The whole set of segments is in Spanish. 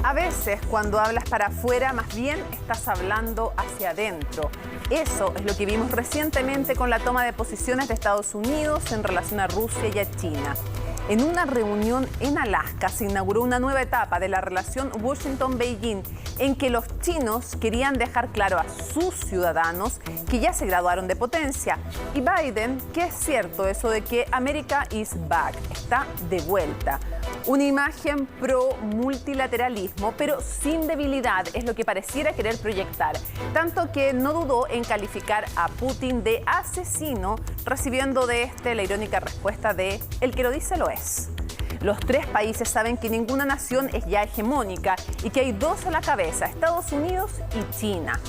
A veces, cuando hablas para afuera, más bien estás hablando hacia adentro. Eso es lo que vimos recientemente con la toma de posiciones de Estados Unidos en relación a Rusia y a China. En una reunión en Alaska se inauguró una nueva etapa de la relación Washington-Beijing en que los chinos querían dejar claro a sus ciudadanos que ya se graduaron de potencia. Y Biden, que es cierto eso de que America is back, está de vuelta. Una imagen pro multilateralismo, pero sin debilidad, es lo que pareciera querer proyectar. Tanto que no dudó en calificar a Putin de asesino, recibiendo de este la irónica respuesta de "el que lo dice lo es". Los tres países saben que ninguna nación es ya hegemónica y que hay dos a la cabeza, Estados Unidos y China.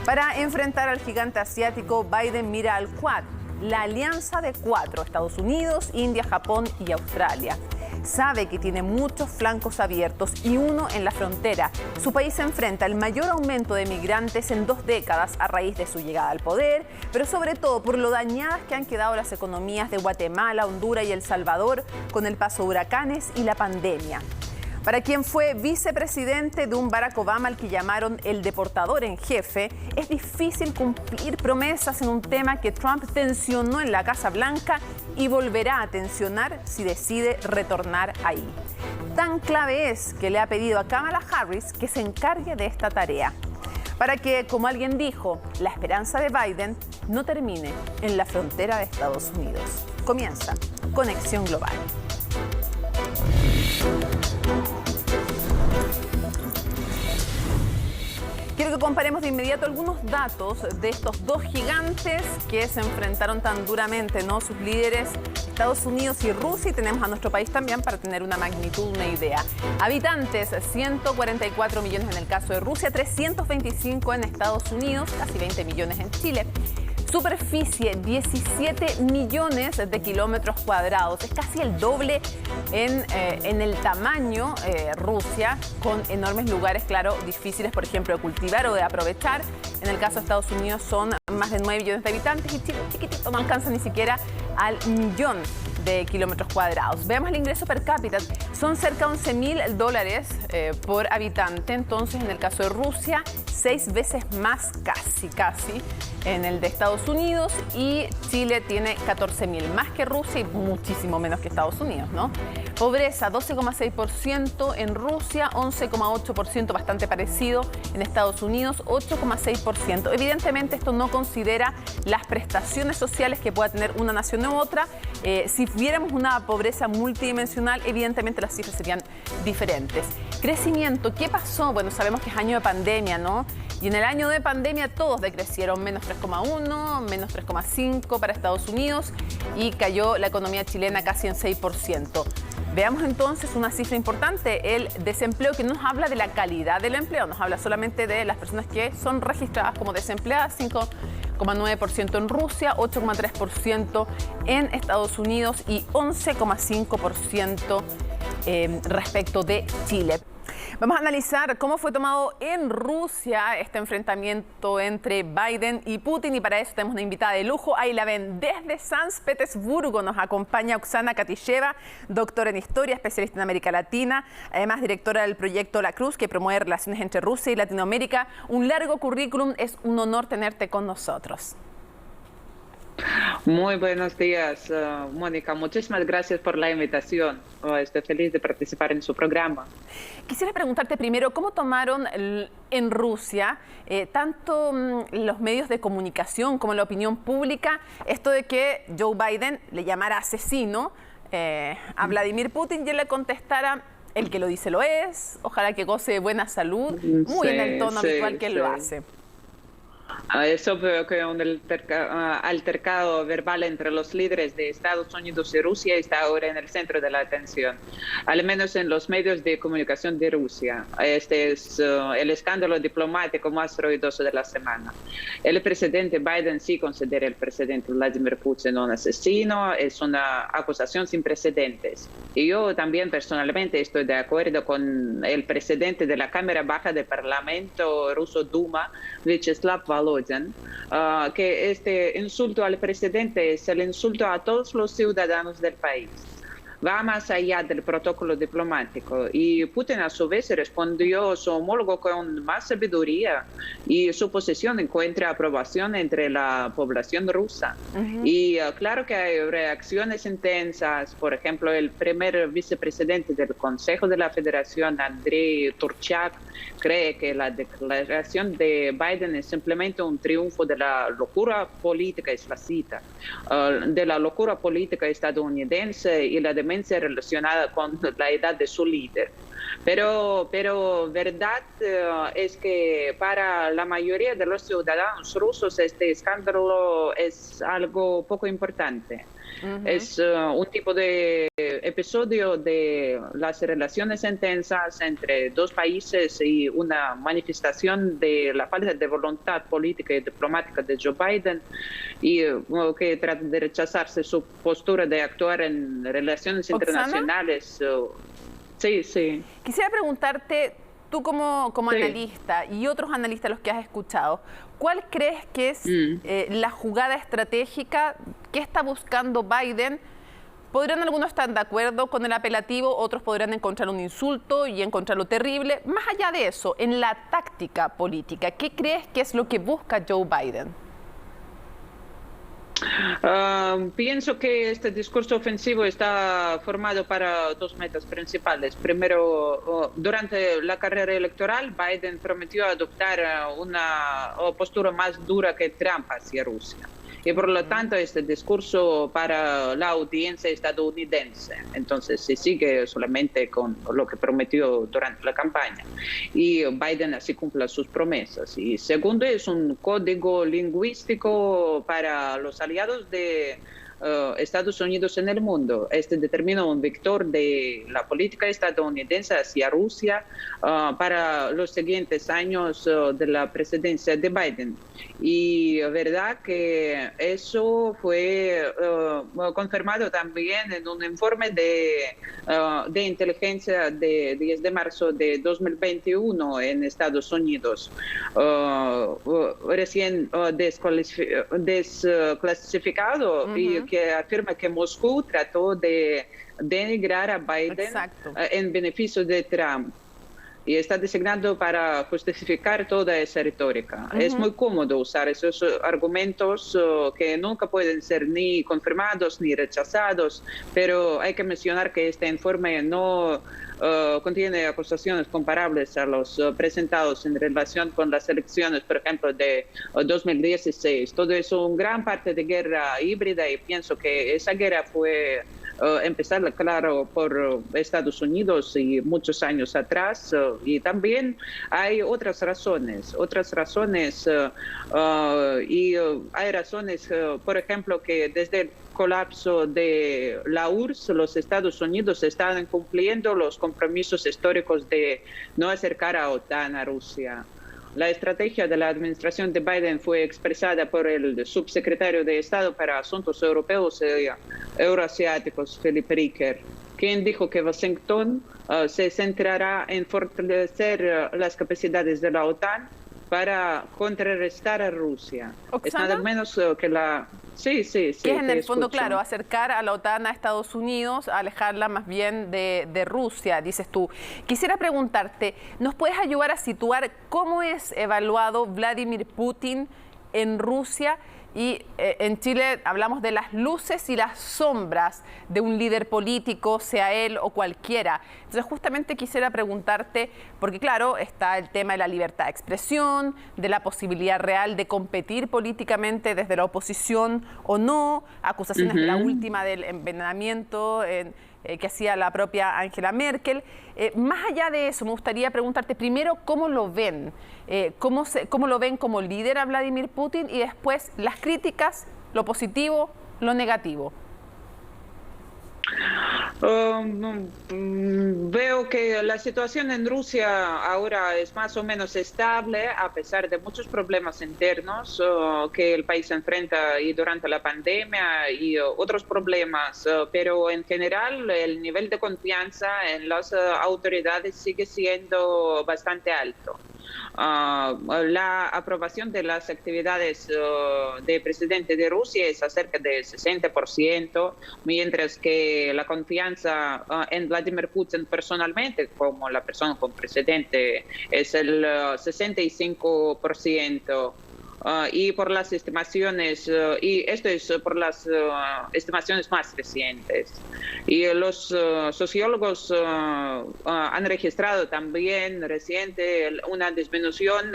Para enfrentar al gigante asiático, Biden mira al Quad, la alianza de cuatro, Estados Unidos, India, Japón y Australia. Sabe que tiene muchos flancos abiertos y uno en la frontera. Su país se enfrenta al mayor aumento de migrantes en 2 décadas a raíz de su llegada al poder, pero sobre todo por lo dañadas que han quedado las economías de Guatemala, Honduras y El Salvador con el paso de huracanes y la pandemia. Para quien fue vicepresidente de un Barack Obama al que llamaron el deportador en jefe, es difícil cumplir promesas en un tema que Trump tensionó en la Casa Blanca y volverá a tensionar si decide retornar ahí. Tan clave es que le ha pedido a Kamala Harris que se encargue de esta tarea, para que, como alguien dijo, la esperanza de Biden no termine en la frontera de Estados Unidos. Comienza Conexión Global. Quiero que comparemos de inmediato algunos datos de estos dos gigantes que se enfrentaron tan duramente, ¿no? Sus líderes, Estados Unidos y Rusia, y tenemos a nuestro país también para tener una magnitud, una idea. Habitantes, 144 millones en el caso de Rusia, 325 en Estados Unidos, casi 20 millones en Chile. Superficie, 17 millones de kilómetros cuadrados. Es casi el doble en el tamaño Rusia, con enormes lugares, claro, difíciles, por ejemplo, de cultivar o de aprovechar. En el caso de Estados Unidos son más de 9 millones de habitantes y Chile, chiquitito, no alcanza ni siquiera al millón de kilómetros cuadrados. Veamos el ingreso per cápita. Son cerca de $11.000 por habitante. Entonces, en el caso de Rusia, 6 veces más, casi, en el de Estados Unidos. Y Chile tiene 14.000, más que Rusia y muchísimo menos que Estados Unidos, ¿no? Pobreza, 12,6% en Rusia, 11,8%, bastante parecido en Estados Unidos, 8,6%. Evidentemente, esto no considera las prestaciones sociales que pueda tener una nación u otra. Si viéramos una pobreza multidimensional, evidentemente las cifras serían diferentes. Crecimiento, ¿qué pasó? Bueno, sabemos que es año de pandemia, ¿no? Y en el año de pandemia todos decrecieron, menos 3,1, menos 3,5 para Estados Unidos y cayó la economía chilena casi en 6%. Veamos entonces una cifra importante, el desempleo, que no nos habla de la calidad del empleo, nos habla solamente de las personas que son registradas como desempleadas, 5,9% en Rusia, 8,3% en Estados Unidos y 11,5% respecto de Chile. Vamos a analizar cómo fue tomado en Rusia este enfrentamiento entre Biden y Putin, y para eso tenemos una invitada de lujo. Ahí la ven, desde San Petersburgo nos acompaña Oksana Katisheva, doctora en Historia, especialista en América Latina, además directora del proyecto La Cruz, que promueve relaciones entre Rusia y Latinoamérica. Un largo currículum, es un honor tenerte con nosotros. Muy buenos días, Mónica. Muchísimas gracias por la invitación. Estoy feliz de participar en su programa. Quisiera preguntarte primero, ¿cómo tomaron en Rusia, tanto los medios de comunicación como la opinión pública, esto de que Joe Biden le llamara asesino a Vladimir Putin y él le contestara: el que lo dice lo es, ojalá que goce de buena salud, muy en el tono habitual que él lo hace? Es obvio que un altercado verbal entre los líderes de Estados Unidos y Rusia está ahora en el centro de la atención, al menos en los medios de comunicación de Rusia. Este es el escándalo diplomático más ruidoso de la semana. El presidente Biden sí considera al presidente Vladimir Putin un asesino. Es una acusación sin precedentes. Y yo también personalmente estoy de acuerdo con el presidente de la Cámara Baja del Parlamento ruso Duma, Vyacheslav Volodin, que este insulto al presidente es el insulto a todos los ciudadanos del país. va más allá del protocolo diplomático. Y Putin a su vez respondió a su homólogo con más sabiduría y su posición encuentra aprobación entre la población rusa. Y claro que hay reacciones intensas. Por ejemplo, el primer vicepresidente del Consejo de la Federación, Andrei Turchak, cree que la declaración de Biden es simplemente un triunfo de la locura política, es la cita, de la locura política estadounidense y la demencia relacionada con la edad de su líder. Pero verdad es que para la mayoría de los ciudadanos rusos este escándalo es algo poco importante. Es un tipo de episodio de las relaciones intensas entre dos países y una manifestación de la falta de voluntad política y diplomática de Joe Biden y que trata de rechazarse su postura de actuar en relaciones internacionales. Sí, sí. Quisiera preguntarte, tú como Sí. analista y otros analistas los que has escuchado, ¿cuál crees que es la jugada estratégica que está buscando Biden? Podrán algunos estar de acuerdo con el apelativo, otros podrán encontrar un insulto y encontrarlo terrible. Más allá de eso, en la táctica política, ¿qué crees que es lo que busca Joe Biden? Pienso que este discurso ofensivo está formado para dos metas principales. Primero, durante la carrera electoral, Biden prometió adoptar una postura más dura que Trump hacia Rusia. Y por lo tanto, este discurso para la audiencia estadounidense. Entonces, se sigue solamente con lo que prometió durante la campaña. Y Biden así cumple sus promesas. Y segundo, es un código lingüístico para los aliados de Estados Unidos en el mundo. Este determina un vector de la política estadounidense hacia Rusia para los siguientes años de la presidencia de Biden. Y verdad que eso fue confirmado también en un informe de inteligencia de 10 de marzo de 2021 en Estados Unidos, recién desclasificado y que afirma que Moscú trató de denigrar a Biden en beneficio de Trump. Y está designado para justificar toda esa retórica. Es muy cómodo usar esos argumentos que nunca pueden ser ni confirmados ni rechazados, pero hay que mencionar que este informe no contiene acusaciones comparables a los presentados en relación con las elecciones, por ejemplo, de 2016. Todo es una gran parte de guerra híbrida y pienso que esa guerra fue empezar, claro, por Estados Unidos y muchos años atrás. Y también hay otras razones y hay razones, por ejemplo, que desde el colapso de la URSS, los Estados Unidos están incumpliendo los compromisos históricos de no acercar a OTAN a Rusia. La estrategia de la administración de Biden fue expresada por el subsecretario de Estado para Asuntos Europeos y Euroasiáticos, Philip Ricker, quien dijo que Washington se centrará en fortalecer las capacidades de la OTAN para contrarrestar a Rusia. ¿Oksana? Es nada menos que la... Sí. Que es en el fondo, escucho. claro, acercar a la OTAN a Estados Unidos, alejarla más bien de Rusia, dices tú. Quisiera preguntarte, ¿nos puedes ayudar a situar cómo es evaluado Vladimir Putin en Rusia? Y en Chile hablamos de las luces y las sombras de un líder político, sea él o cualquiera. Entonces justamente quisiera preguntarte, porque claro, está el tema de la libertad de expresión, de la posibilidad real de competir políticamente desde la oposición o no, acusaciones de la última del envenenamiento que hacía la propia Angela Merkel. Más allá de eso, me gustaría preguntarte primero cómo lo ven, cómo lo ven como líder a Vladimir Putin y después las críticas, lo positivo, lo negativo. Veo que la situación en Rusia ahora es más o menos estable, a pesar de muchos problemas internos que el país enfrenta y durante la pandemia y otros problemas, pero en general el nivel de confianza en las autoridades sigue siendo bastante alto. la aprobación de las actividades del presidente de Rusia es acerca del 60%, mientras que la confianza en Vladimir Putin personalmente, como la persona como presidente, es el 65%. Y por las estimaciones, y esto es por las estimaciones más recientes. Y los sociólogos han registrado también reciente una disminución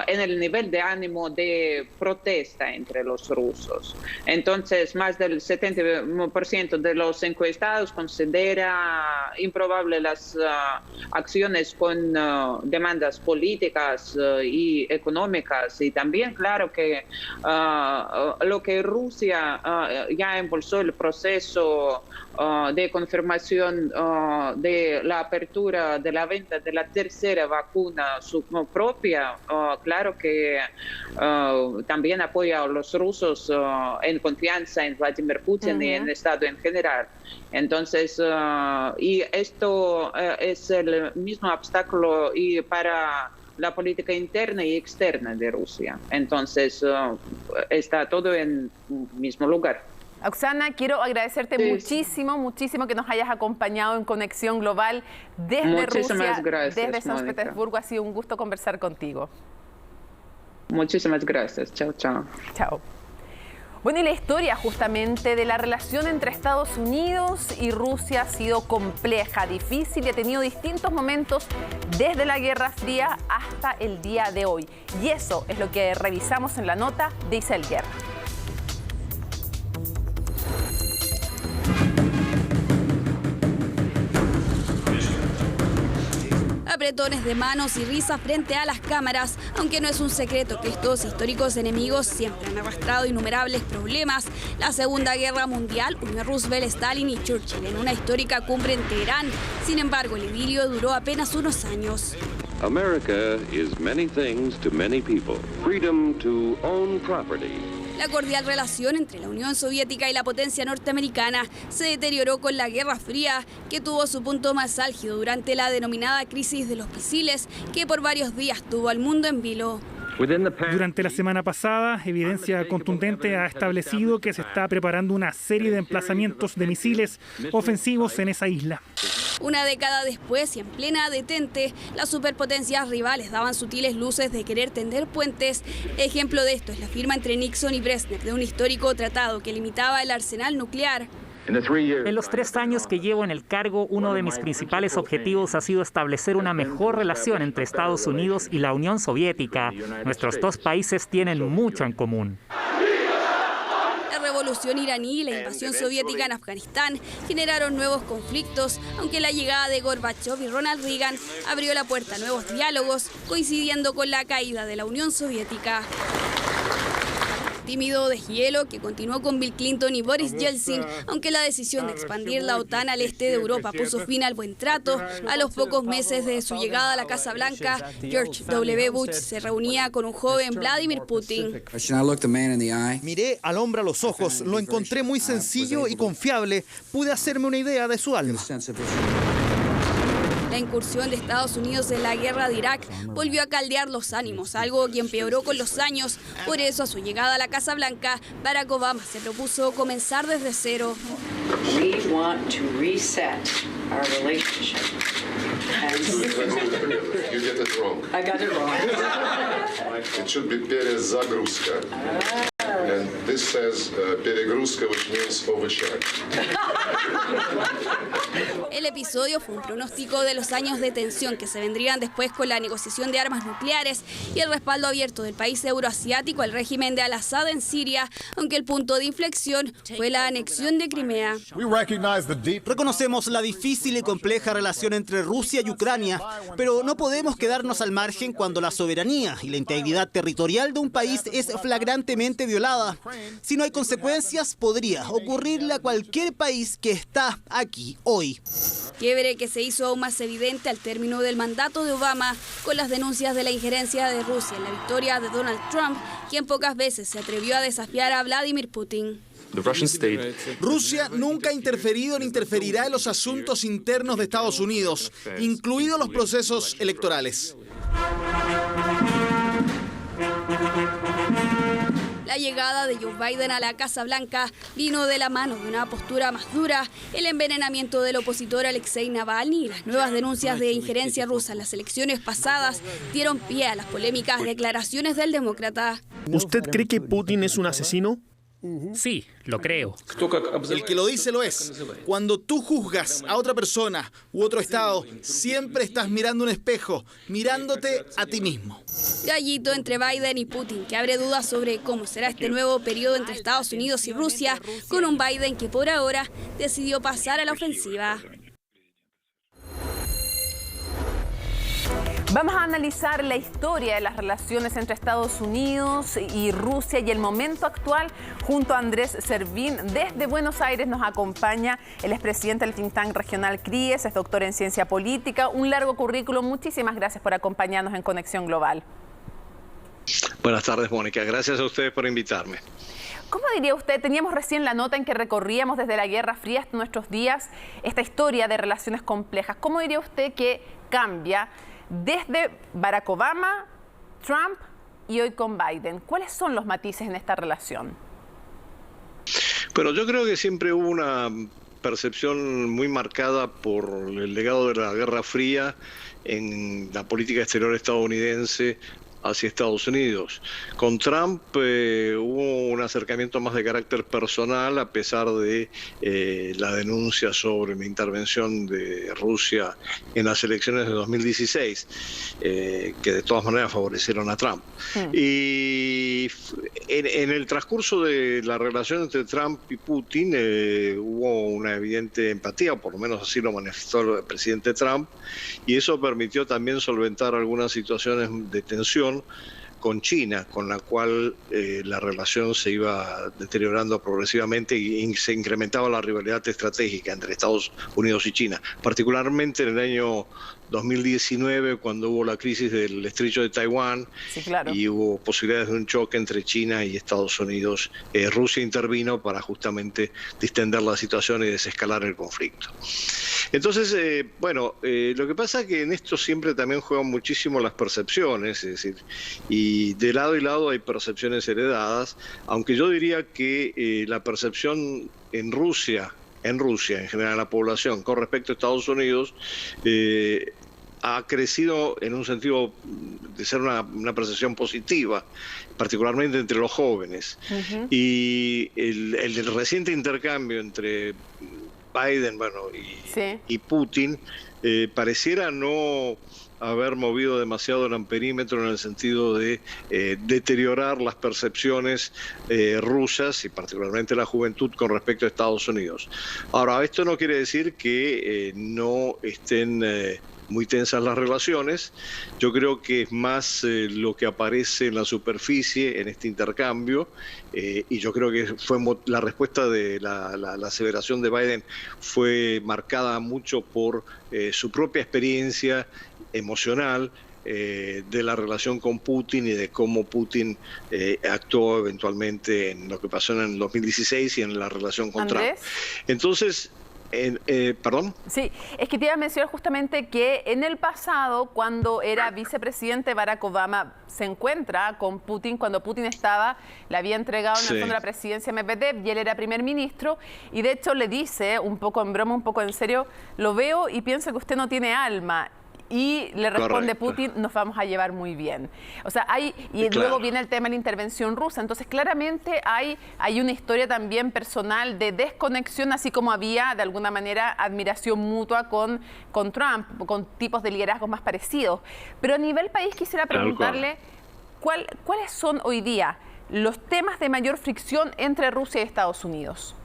en el nivel de ánimo de protesta entre los rusos. Entonces, más del 70% de los encuestados considera improbable las acciones con demandas políticas y económicas. Y también, claro, que lo que Rusia ya impulsó el proceso de confirmación de la apertura de la venta de la tercera vacuna propia, claro que también apoya a los rusos en confianza en Vladimir Putin y en el Estado en general. Entonces, y esto es el mismo obstáculo y para la política interna y externa de Rusia. Entonces, está todo en el mismo lugar. Oksana, quiero agradecerte muchísimo que nos hayas acompañado en Conexión Global desde Rusia, desde San Petersburgo. Ha sido un gusto conversar contigo. Muchísimas gracias. Chao, chao. Chao. Bueno, y la historia justamente de la relación entre Estados Unidos y Rusia ha sido compleja, difícil y ha tenido distintos momentos desde la Guerra Fría hasta el día de hoy. Y eso es lo que revisamos en la nota de Isel Guerra. Apretones de manos y risas frente a las cámaras, aunque no es un secreto que estos históricos enemigos siempre han arrastrado innumerables problemas. La Segunda Guerra Mundial unió a Roosevelt, Stalin y Churchill en una histórica cumbre en Teherán. Sin embargo, el idilio duró apenas unos años. America is many things to many people. Freedom to own property. La cordial relación entre la Unión Soviética y la potencia norteamericana se deterioró con la Guerra Fría, que tuvo su punto más álgido durante la denominada crisis de los misiles, que por varios días tuvo al mundo en vilo. Durante la semana pasada, evidencia contundente ha establecido que se está preparando una serie de emplazamientos de misiles ofensivos en esa isla. Una década después y en plena detente, las superpotencias rivales daban sutiles luces de querer tender puentes. Ejemplo de esto es la firma entre Nixon y Brezhnev de un histórico tratado que limitaba el arsenal nuclear. En los 3 años que llevo en el cargo, uno de mis principales objetivos ha sido establecer una mejor relación entre Estados Unidos y la Unión Soviética. Nuestros 2 países tienen mucho en común. La revolución iraní y la invasión soviética en Afganistán generaron nuevos conflictos, aunque la llegada de Gorbachev y Ronald Reagan abrió la puerta a nuevos diálogos, coincidiendo con la caída de la Unión Soviética. Tímido deshielo que continuó con Bill Clinton y Boris Yeltsin, aunque la decisión de expandir la OTAN al este de Europa puso fin al buen trato. A los pocos meses de su llegada a la Casa Blanca, George W. Bush se reunía con un joven Vladimir Putin. Miré al hombre a los ojos, lo encontré muy sencillo y confiable, pude hacerme una idea de su alma. La incursión de Estados Unidos en la guerra de Irak volvió a caldear los ánimos, algo que empeoró con los años. Por eso, a su llegada a la Casa Blanca, Barack Obama se propuso comenzar desde cero. We want to reset our relationship. You get it wrong. I got it wrong. It should be перезагрузка. And this says перегрузка, which means overcharge. El episodio fue un pronóstico de los años de tensión que se vendrían después con la negociación de armas nucleares y el respaldo abierto del país euroasiático al régimen de Al-Assad en Siria, aunque el punto de inflexión fue la anexión de Crimea. Reconocemos la difícil y compleja relación entre Rusia y Ucrania, pero no podemos quedarnos al margen cuando la soberanía y la integridad territorial de un país es flagrantemente violada. Si no hay consecuencias, podría ocurrirle a cualquier país que está aquí hoy. Quiebre que se hizo aún más evidente al término del mandato de Obama, con las denuncias de la injerencia de Rusia en la victoria de Donald Trump, quien pocas veces se atrevió a desafiar a Vladimir Putin. Rusia nunca ha interferido ni interferirá en los asuntos internos de Estados Unidos, incluidos los procesos electorales. La llegada de Joe Biden a la Casa Blanca vino de la mano de una postura más dura, el envenenamiento del opositor Alexei Navalny y las nuevas denuncias de injerencia rusa en las elecciones pasadas dieron pie a las polémicas declaraciones del demócrata. ¿Usted cree que Putin es un asesino? Sí, lo creo. El que lo dice lo es. Cuando tú juzgas a otra persona u otro estado, siempre estás mirando un espejo, mirándote a ti mismo. Gallito entre Biden y Putin, que abre dudas sobre cómo será este nuevo periodo entre Estados Unidos y Rusia, con un Biden que por ahora decidió pasar a la ofensiva. Vamos a analizar la historia de las relaciones entre Estados Unidos y Rusia y el momento actual junto a Andrés Servín. Desde Buenos Aires nos acompaña el expresidente del think tank regional CRIES, es doctor en ciencia política, un largo currículum. Muchísimas gracias por acompañarnos en Conexión Global. Buenas tardes, Mónica. Gracias a ustedes por invitarme. ¿Cómo diría usted? Teníamos recién la nota en que recorríamos desde la Guerra Fría hasta nuestros días esta historia de relaciones complejas. ¿Cómo diría usted que cambia desde Barack Obama, Trump y hoy con Biden? ¿Cuáles son los matices en esta relación? Bueno, yo creo que siempre hubo una percepción muy marcada por el legado de la Guerra Fría en la política exterior estadounidense hacia Estados Unidos. Con Trump hubo un acercamiento más de carácter personal, a pesar de la denuncia sobre la intervención de Rusia en las elecciones de 2016, que de todas maneras favorecieron a Trump. Y en el transcurso de la relación entre Trump y Putin hubo una evidente empatía, o por lo menos así lo manifestó el presidente Trump, y eso permitió también solventar algunas situaciones de tensión con China, con la cual la relación se iba deteriorando progresivamente y se incrementaba la rivalidad estratégica entre Estados Unidos y China, particularmente en el año 2019, cuando hubo la crisis del estrecho de Taiwán. Sí, claro. Y hubo posibilidades de un choque entre China y Estados Unidos. Rusia intervino para justamente distender la situación y desescalar el conflicto. Entonces, lo que pasa es que en esto siempre también juegan muchísimo las percepciones, es decir, y de lado y lado hay percepciones heredadas, aunque yo diría que la percepción en Rusia, en general la población, con respecto a Estados Unidos, ha crecido en un sentido de ser una percepción positiva, particularmente entre los jóvenes. Y el reciente intercambio entre Biden y Putin pareciera no haber movido demasiado el amperímetro en el sentido de deteriorar las percepciones rusas y particularmente la juventud con respecto a Estados Unidos. Ahora, esto no quiere decir que no estén muy tensas las relaciones. Yo creo que es más lo que aparece en la superficie en este intercambio, y yo creo que fue la respuesta de la aseveración de Biden fue marcada mucho por su propia experiencia emocional de la relación con Putin y de cómo Putin actuó eventualmente en lo que pasó en el 2016 y en la relación con Trump. Entonces, ¿perdón? Sí, es que te iba a mencionar justamente que en el pasado, cuando era vicepresidente, Barack Obama se encuentra con Putin, cuando Putin le había entregado en el fondo la presidencia a Medvedev y él era primer ministro, y de hecho le dice, un poco en broma, un poco en serio, lo veo y pienso que usted no tiene alma. Y le responde Putin, nos vamos a llevar muy bien. O sea, luego viene el tema de la intervención rusa. Entonces, claramente hay una historia también personal de desconexión, así como había, de alguna manera, admiración mutua con Trump, con tipos de liderazgos más parecidos. Pero a nivel país quisiera preguntarle, ¿cuáles son hoy día los temas de mayor fricción entre Rusia y Estados Unidos?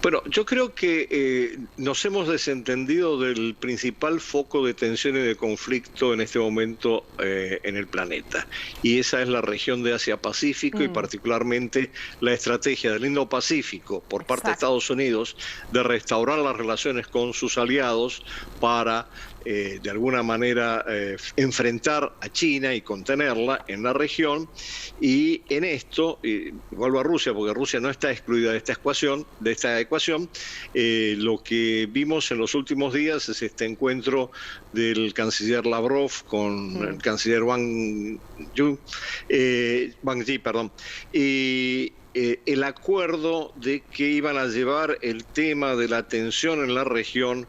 Bueno, yo creo que nos hemos desentendido del principal foco de tensión y de conflicto en este momento en el planeta. Y esa es la región de Asia-Pacífico y particularmente la estrategia del Indo-Pacífico por parte de Estados Unidos de restaurar las relaciones con sus aliados para de alguna manera enfrentar a China y contenerla en la región. Y en esto, vuelvo a Rusia, porque Rusia no está excluida de esta ecuación, esta ecuación. Lo que vimos en los últimos días es este encuentro del canciller Lavrov con el canciller Wang Yi, y el acuerdo de que iban a llevar el tema de la tensión en la región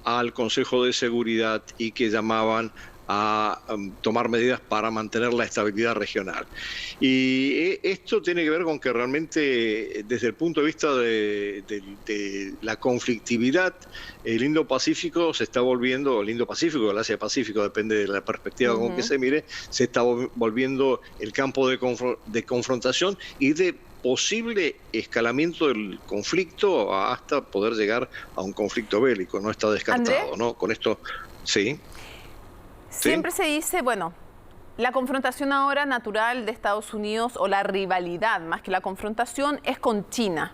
al Consejo de Seguridad y que llamaban a tomar medidas para mantener la estabilidad regional. Y esto tiene que ver con que realmente desde el punto de vista de la conflictividad, el Indo-Pacífico se está volviendo, el Indo-Pacífico, el Asia-Pacífico, depende de la perspectiva con que se mire, se está volviendo el campo de confrontación y de posible escalamiento del conflicto hasta poder llegar a un conflicto bélico. No está descartado, ¿Andrés? ¿no? Con esto, sí. Siempre se dice, bueno, la confrontación ahora natural de Estados Unidos, o la rivalidad más que la confrontación, es con China.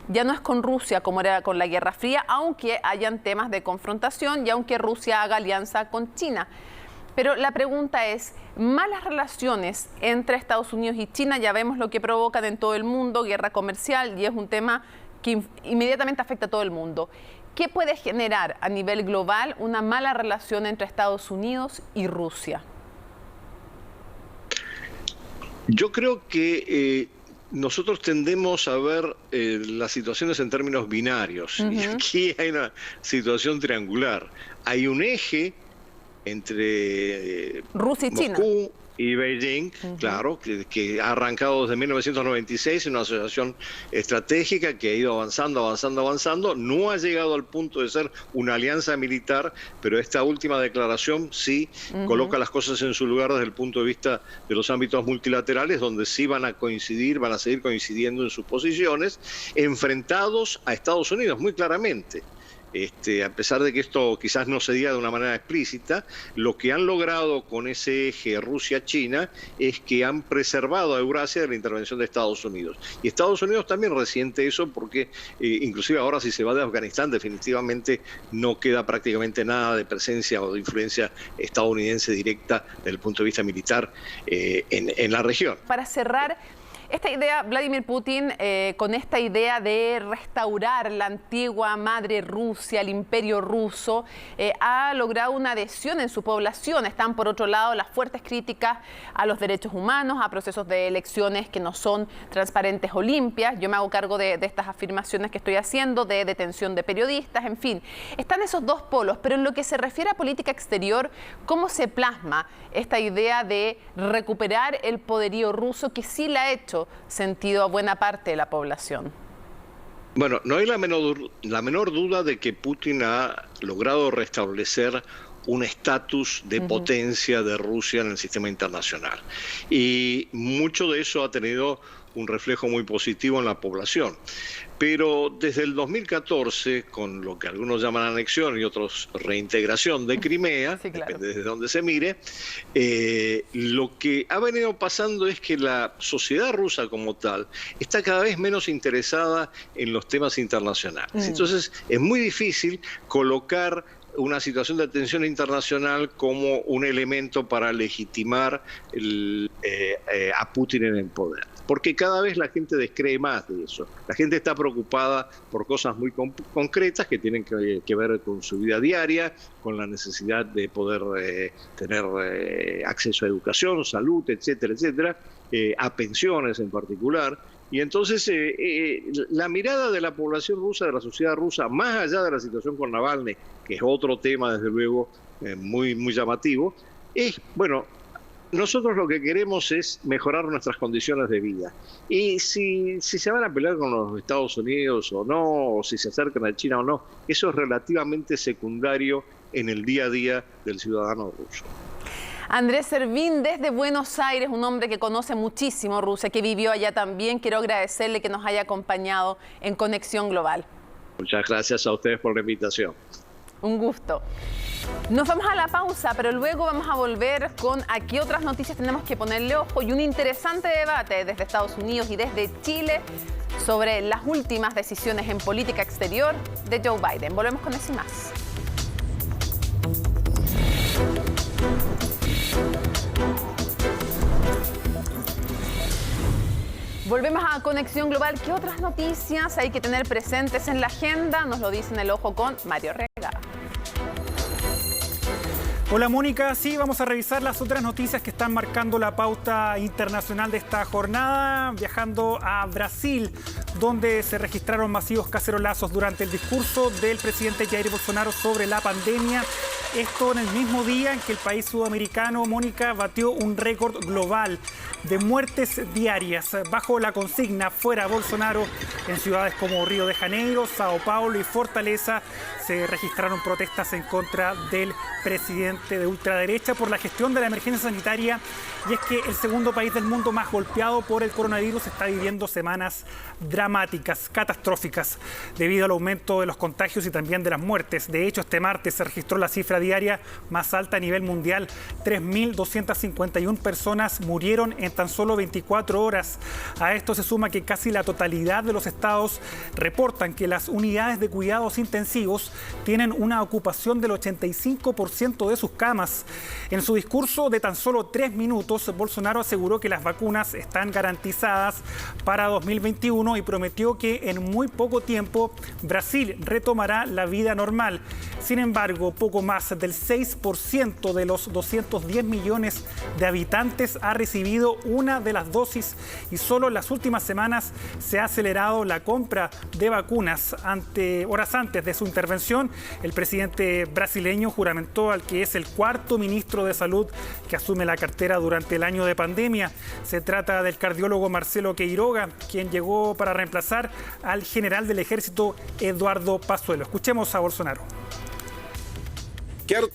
Ya no es con Rusia como era con la Guerra Fría, aunque hayan temas de confrontación y aunque Rusia haga alianza con China. Pero la pregunta es, malas relaciones entre Estados Unidos y China, ya vemos lo que provocan en todo el mundo, guerra comercial, y es un tema que inmediatamente afecta a todo el mundo. ¿Qué puede generar a nivel global una mala relación entre Estados Unidos y Rusia? Yo creo que nosotros tendemos a ver las situaciones en términos binarios. Y aquí hay una situación triangular. Hay un eje entre Rusia y China y Beijing, claro, que ha arrancado desde 1996 en una asociación estratégica que ha ido avanzando, no ha llegado al punto de ser una alianza militar, pero esta última declaración sí coloca las cosas en su lugar desde el punto de vista de los ámbitos multilaterales, donde sí van a coincidir, van a seguir coincidiendo en sus posiciones, enfrentados a Estados Unidos, muy claramente. A pesar de que esto quizás no se diga de una manera explícita, lo que han logrado con ese eje Rusia-China es que han preservado a Eurasia de la intervención de Estados Unidos. Y Estados Unidos también resiente eso porque inclusive ahora si se va de Afganistán definitivamente no queda prácticamente nada de presencia o de influencia estadounidense directa desde el punto de vista militar en la región. Para cerrar, esta idea, Vladimir Putin, con esta idea de restaurar la antigua madre Rusia, el imperio ruso, ha logrado una adhesión en su población. Están, por otro lado, las fuertes críticas a los derechos humanos, a procesos de elecciones que no son transparentes o limpias. Yo me hago cargo de estas afirmaciones que estoy haciendo, de detención de periodistas, en fin. Están esos dos polos, pero en lo que se refiere a política exterior, ¿cómo se plasma esta idea de recuperar el poderío ruso que sí la ha hecho sentido a buena parte de la población? Bueno, no hay la menor duda de que Putin ha logrado restablecer un estatus de potencia de Rusia en el sistema internacional. Y mucho de eso ha tenido un reflejo muy positivo en la población. Pero desde el 2014, con lo que algunos llaman anexión y otros reintegración de Crimea, sí, claro, depende desde donde se mire, lo que ha venido pasando es que la sociedad rusa como tal está cada vez menos interesada en los temas internacionales. Entonces es muy difícil colocar una situación de tensión internacional como un elemento para legitimar a Putin en el poder. Porque cada vez la gente descree más de eso. La gente está preocupada por cosas muy concretas que tienen que ver con su vida diaria, con la necesidad de poder tener acceso a educación, salud, etcétera, etcétera, a pensiones en particular. Y entonces la mirada de la población rusa, de la sociedad rusa, más allá de la situación con Navalny, que es otro tema desde luego muy llamativo, es, bueno, nosotros lo que queremos es mejorar nuestras condiciones de vida. Y si se van a pelear con los Estados Unidos o no, o si se acercan a China o no, eso es relativamente secundario en el día a día del ciudadano ruso. Andrés Servín, desde Buenos Aires, un hombre que conoce muchísimo Rusia, que vivió allá también. Quiero agradecerle que nos haya acompañado en Conexión Global. Muchas gracias a ustedes por la invitación. Un gusto. Nos vamos a la pausa, pero luego vamos a volver con a qué otras noticias tenemos que ponerle ojo y un interesante debate desde Estados Unidos y desde Chile sobre las últimas decisiones en política exterior de Joe Biden. Volvemos con eso y más. Volvemos a Conexión Global. ¿Qué otras noticias hay que tener presentes en la agenda? Nos lo dice en el ojo con Mario Rega. Hola Mónica, sí, vamos a revisar las otras noticias que están marcando la pauta internacional de esta jornada, viajando a Brasil, donde se registraron masivos cacerolazos durante el discurso del presidente Jair Bolsonaro sobre la pandemia. Esto en el mismo día en que el país sudamericano, Mónica, batió un récord global de muertes diarias bajo la consigna Fuera Bolsonaro. En ciudades como Río de Janeiro, Sao Paulo y Fortaleza se registraron protestas en contra del presidente de ultraderecha por la gestión de la emergencia sanitaria. Y es que el segundo país del mundo más golpeado por el coronavirus está viviendo semanas dramáticas, catastróficas, debido al aumento de los contagios y también de las muertes. De hecho, este martes se registró la cifra diaria más alta a nivel mundial. 3.251 personas murieron en tan solo 24 horas. A esto se suma que casi la totalidad de los estados reportan que las unidades de cuidados intensivos tienen una ocupación del 85% de sus camas. En su discurso de tan solo 3 minutos, Bolsonaro aseguró que las vacunas están garantizadas para 2021 y prometió que en muy poco tiempo Brasil retomará la vida normal. Sin embargo, poco más del 6% de los 210 millones de habitantes ha recibido una de las dosis y solo en las últimas semanas se ha acelerado la compra de vacunas. Horas antes de su intervención, el presidente brasileño juramentó al que es el cuarto ministro de Salud que asume la cartera durante el año de pandemia. Se trata del cardiólogo Marcelo Queiroga, quien llegó para reemplazar al general del ejército Eduardo Pazuello. Escuchemos a Bolsonaro.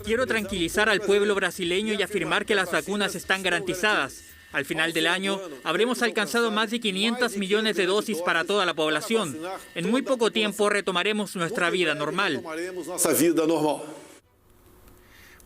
Quiero tranquilizar al pueblo brasileño y afirmar que las vacunas están garantizadas. Al final del año habremos alcanzado más de 500 millones de dosis para toda la población. En muy poco tiempo retomaremos nuestra vida normal.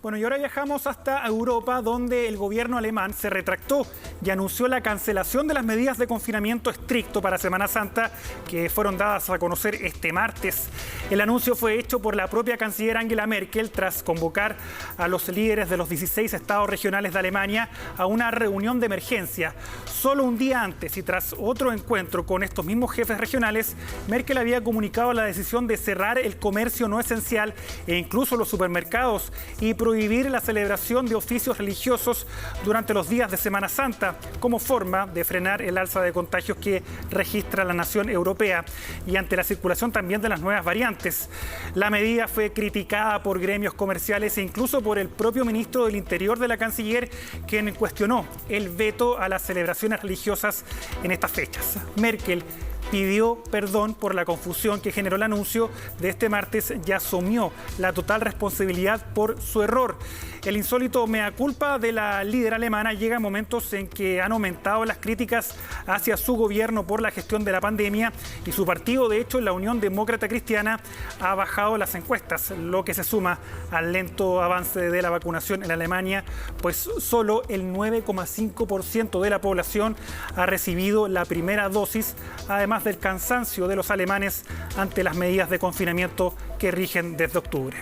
Bueno, y ahora viajamos hasta Europa, donde el gobierno alemán se retractó y anunció la cancelación de las medidas de confinamiento estricto para Semana Santa que fueron dadas a conocer este martes. El anuncio fue hecho por la propia canciller Angela Merkel tras convocar a los líderes de los 16 estados regionales de Alemania a una reunión de emergencia. Solo un día antes y tras otro encuentro con estos mismos jefes regionales, Merkel había comunicado la decisión de cerrar el comercio no esencial e incluso los supermercados y prohibir la celebración de oficios religiosos durante los días de Semana Santa como forma de frenar el alza de contagios que registra la nación europea y ante la circulación también de las nuevas variantes. La medida fue criticada por gremios comerciales e incluso por el propio ministro del Interior de la Canciller, quien cuestionó el veto a las celebraciones religiosas en estas fechas. Merkel pidió perdón por la confusión que generó el anuncio de este martes y asumió la total responsabilidad por su error. El insólito mea culpa de la líder alemana llega en momentos en que han aumentado las críticas hacia su gobierno por la gestión de la pandemia y su partido, de hecho, la Unión Demócrata Cristiana, ha bajado las encuestas, lo que se suma al lento avance de la vacunación en Alemania, pues solo el 9,5% de la población ha recibido la primera dosis, además del cansancio de los alemanes ante las medidas de confinamiento que rigen desde octubre.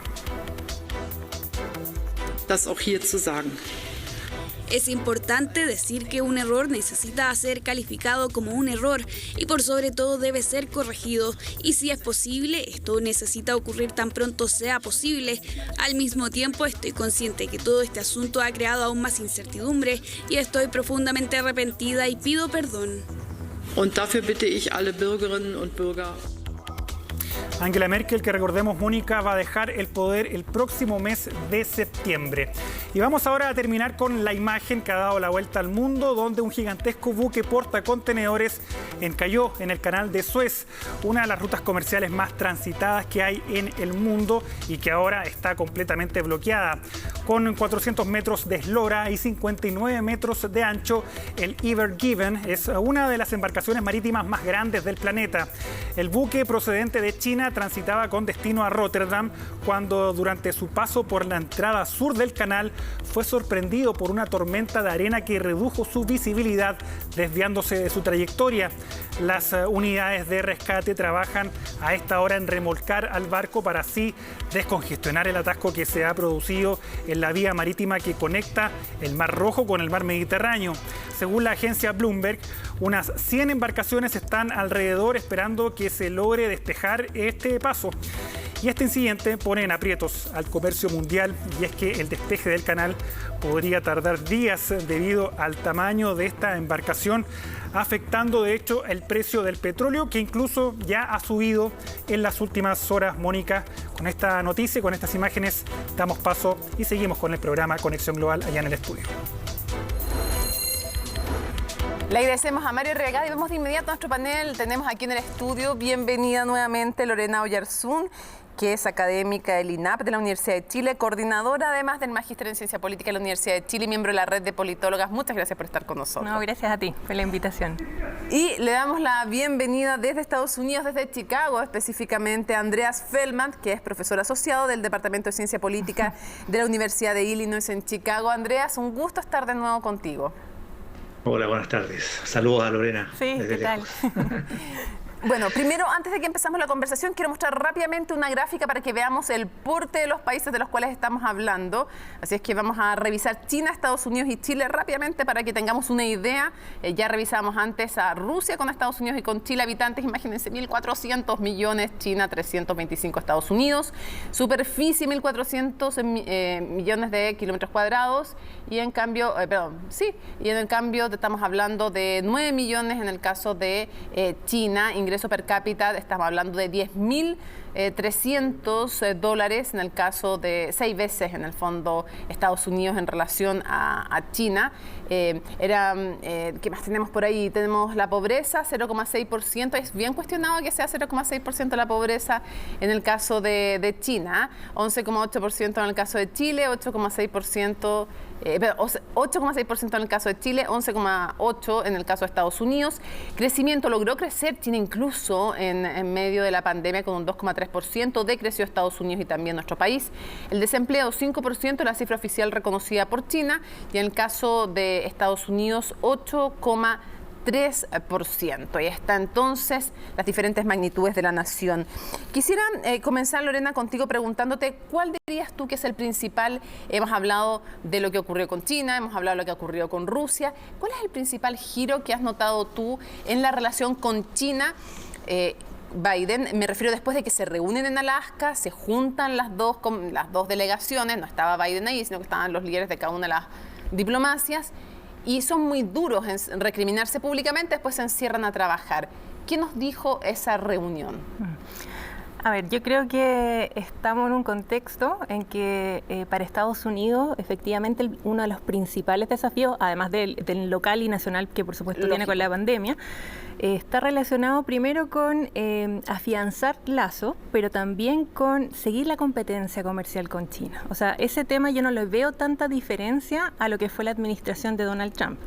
Es importante decir que un error necesita ser calificado como un error y por sobre todo debe ser corregido. Y si es posible, esto necesita ocurrir tan pronto sea posible. Al mismo tiempo, estoy consciente que todo este asunto ha creado aún más incertidumbre y estoy profundamente arrepentida y pido perdón. Und dafür bitte ich alle Bürgerinnen und Bürger. Angela Merkel, que recordemos, Mónica, va a dejar el poder el próximo mes de septiembre. Y vamos ahora a terminar con la imagen que ha dado la vuelta al mundo, donde un gigantesco buque portacontenedores encalló en el canal de Suez, una de las rutas comerciales más transitadas que hay en el mundo y que ahora está completamente bloqueada. Con 400 metros de eslora y 59 metros de ancho, el Ever Given es una de las embarcaciones marítimas más grandes del planeta. El buque procedente de China Ucrania transitaba con destino a Rotterdam cuando durante su paso por la entrada sur del canal fue sorprendido por una tormenta de arena que redujo su visibilidad, desviándose de su trayectoria. Las unidades de rescate trabajan a esta hora en remolcar al barco para así descongestionar el atasco que se ha producido en la vía marítima que conecta el Mar Rojo con el Mar Mediterráneo. Según la agencia Bloomberg, unas 100 embarcaciones están alrededor esperando que se logre despejar este paso. Y este incidente pone en aprietos al comercio mundial, y es que el despeje del canal podría tardar días debido al tamaño de esta embarcación, afectando de hecho el precio del petróleo, que incluso ya ha subido en las últimas horas. Mónica, con esta noticia y con estas imágenes damos paso y seguimos con el programa Conexión Global allá en el estudio. Le agradecemos a Mario Regada y vemos de inmediato a nuestro panel. Tenemos aquí en el estudio, bienvenida nuevamente Lorena Oyarzún, que es académica del INAP de la Universidad de Chile, coordinadora además del Magíster en Ciencia Política de la Universidad de Chile y miembro de la red de politólogas. Muchas gracias por estar con nosotros. No, gracias a ti por la invitación. Y le damos la bienvenida desde Estados Unidos, desde Chicago, específicamente a Andreas Feldman, que es profesor asociado del Departamento de Ciencia Política de la Universidad de Illinois en Chicago. Andreas, un gusto estar de nuevo contigo. Hola, buenas tardes. Saludos a Lorena. Sí, ¿qué tal? Bueno, primero, antes de que empezamos la conversación, quiero mostrar rápidamente una gráfica para que veamos el porte de los países de los cuales estamos hablando. Así es que vamos a revisar China, Estados Unidos y Chile rápidamente para que tengamos una idea. Ya revisamos antes a Rusia con Estados Unidos y con Chile, habitantes, imagínense, 1.400 millones, China 325 Estados Unidos, superficie 1.400 millones de kilómetros cuadrados y en cambio, estamos hablando de 9 millones en el caso de China, ingreso per cápita, estamos hablando de $10.300 en el caso de 6 veces en el fondo Estados Unidos en relación a China. ¿Qué más tenemos por ahí? Tenemos la pobreza, 0,6%. Es bien cuestionado que sea 0,6% la pobreza en el caso de China, 11,8% en el caso de Chile, 8,6% en el caso de Chile, 11,8% en el caso de Estados Unidos. Crecimiento, logró crecer China incluso en medio de la pandemia con un 2,3%, decreció Estados Unidos y también nuestro país. El desempleo, 5%, la cifra oficial reconocida por China, y en el caso de Estados Unidos, 8,3%. Ahí está entonces las diferentes magnitudes de la nación. Quisiera comenzar, Lorena, contigo preguntándote cuál dirías tú que es el principal. Hemos hablado de lo que ocurrió con China, hemos hablado de lo que ocurrió con Rusia. ¿Cuál es el principal giro que has notado tú en la relación con China? Biden, me refiero después de que se reúnen en Alaska, se juntan las dos delegaciones, no estaba Biden ahí, sino que estaban los líderes de cada una de las diplomacias, y son muy duros en recriminarse públicamente, después se encierran a trabajar. ¿Qué nos dijo esa reunión? A ver, yo creo que estamos en un contexto en que para Estados Unidos, efectivamente, uno de los principales desafíos, además del local y nacional que por supuesto tiene con la pandemia, está relacionado primero con afianzar lazos, pero también con seguir la competencia comercial con China. O sea, ese tema yo no le veo tanta diferencia a lo que fue la administración de Donald Trump.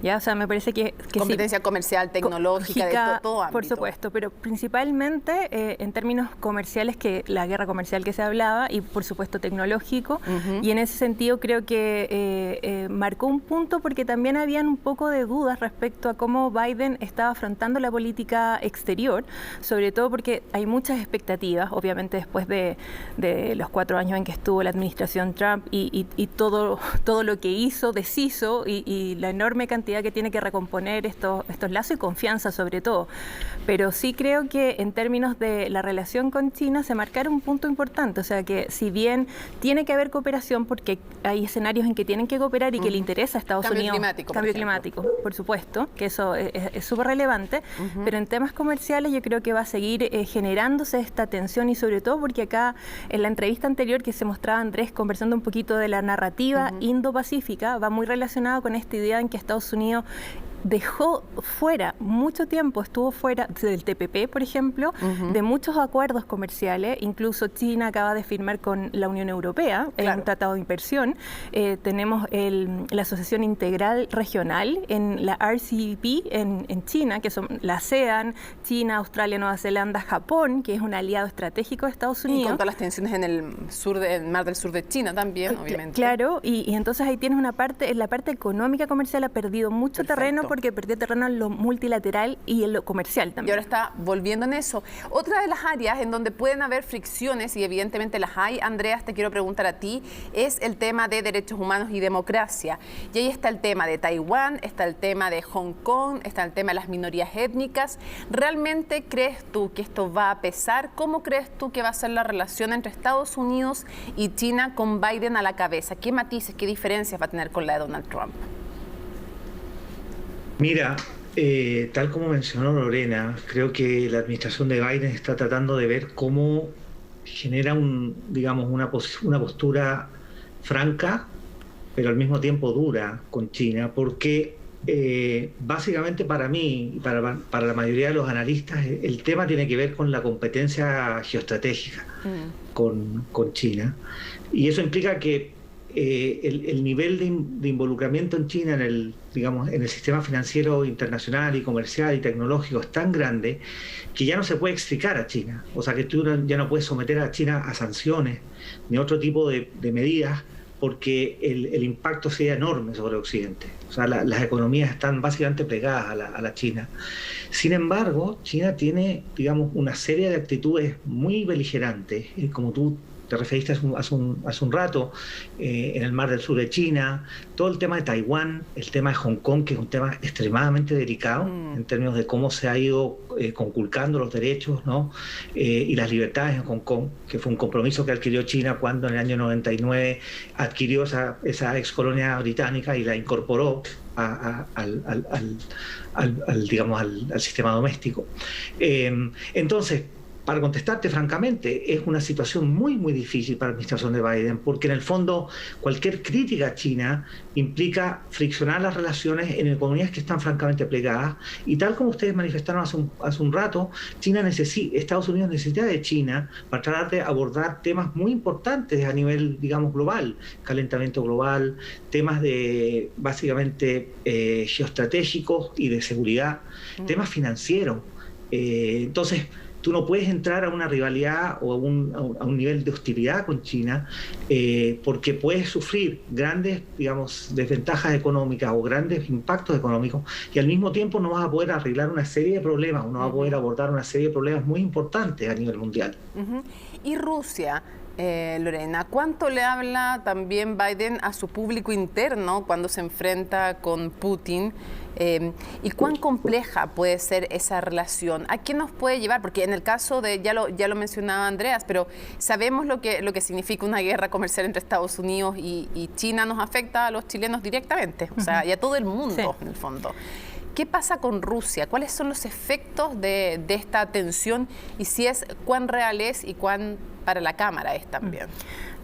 ¿Ya? O sea, me parece que competencia sí, comercial, tecnológica, de todo ámbito. Por supuesto, pero principalmente en términos comerciales, que la guerra comercial que se hablaba, y por supuesto tecnológico, y en ese sentido creo que marcó un punto porque también habían un poco de dudas respecto a cómo Biden estaba afrontando la política exterior, sobre todo porque hay muchas expectativas, obviamente después de los 4 años en que estuvo la administración Trump y todo lo que hizo, deshizo, y la enorme cantidad que tiene que recomponer estos lazos y confianza sobre todo. Pero sí creo que en términos de la relación con China se marcaron un punto importante, o sea que si bien tiene que haber cooperación porque hay escenarios en que tienen que cooperar y que le interesa a Estados Unidos. Cambio climático, por supuesto, que eso es súper relevante, pero en temas comerciales yo creo que va a seguir generándose esta tensión, y sobre todo porque acá en la entrevista anterior que se mostraba Andrés conversando un poquito de la narrativa indo-pacífica, va muy relacionado con esta idea en que Estados Unidos dejó fuera, mucho tiempo estuvo fuera del TPP, por ejemplo, de muchos acuerdos comerciales. Incluso China acaba de firmar con la Unión Europea un tratado de inversión. Tenemos la Asociación Integral Regional en la RCEP en China, que son la ASEAN, China, Australia, Nueva Zelanda, Japón, que es un aliado estratégico de Estados Unidos. Y con todas las tensiones en el mar del sur de China también, obviamente. Claro, y entonces ahí tienes una parte, en la parte económica comercial ha perdido mucho terreno porque perdió terreno en lo multilateral y en lo comercial también. Y ahora está volviendo en eso. Otra de las áreas en donde pueden haber fricciones, y evidentemente las hay, Andreas, te quiero preguntar a ti, es el tema de derechos humanos y democracia. Y ahí está el tema de Taiwán, está el tema de Hong Kong, está el tema de las minorías étnicas. ¿Realmente crees tú que esto va a pesar? ¿Cómo crees tú que va a ser la relación entre Estados Unidos y China con Biden a la cabeza? ¿Qué matices, qué diferencias va a tener con la de Donald Trump? Mira, tal como mencionó Lorena, creo que la administración de Biden está tratando de ver cómo genera una postura franca, pero al mismo tiempo dura con China, porque básicamente para mí y para la mayoría de los analistas el tema tiene que ver con la competencia geoestratégica con China, y eso implica que el nivel de involucramiento en China en el sistema financiero internacional y comercial y tecnológico es tan grande que ya no se puede explicar a China. O sea, que tú ya no puedes someter a China a sanciones ni otro tipo de medidas, porque el impacto sería enorme sobre Occidente. O sea, las economías están básicamente plegadas a la China. Sin embargo, China tiene, una serie de actitudes muy beligerantes, como tú te referiste hace un rato, en el mar del sur de China, todo el tema de Taiwán, el tema de Hong Kong, que es un tema extremadamente delicado en términos de cómo se ha ido conculcando los derechos, ¿no? Y las libertades en Hong Kong, que fue un compromiso que adquirió China cuando en el año 99 adquirió esa ex colonia británica y la incorporó al sistema doméstico. Entonces, para contestarte francamente, es una situación muy, muy difícil para la administración de Biden, porque en el fondo cualquier crítica a China implica friccionar las relaciones en economías que están francamente plegadas, y tal como ustedes manifestaron hace un rato, Estados Unidos necesita de China para tratar de abordar temas muy importantes a nivel, global, calentamiento global, temas de, básicamente, geoestratégicos y de seguridad, temas financieros. Entonces, tú no puedes entrar a una rivalidad o a un nivel de hostilidad con China, porque puedes sufrir grandes, desventajas económicas o grandes impactos económicos, y al mismo tiempo no vas a poder arreglar una serie de problemas, o no vas a poder abordar una serie de problemas muy importantes a nivel mundial. Y Rusia, Lorena, ¿cuánto le habla también Biden a su público interno cuando se enfrenta con Putin? ¿Y cuán compleja puede ser esa relación? ¿A qué nos puede llevar? Porque en el caso de, ya lo mencionaba Andreas, pero sabemos lo que significa una guerra comercial entre Estados Unidos y China nos afecta a los chilenos directamente, o sea, y a todo el mundo, en el fondo. ¿Qué pasa con Rusia? ¿Cuáles son los efectos de esta tensión? Y si es, cuán real es y cuán para la Cámara es también.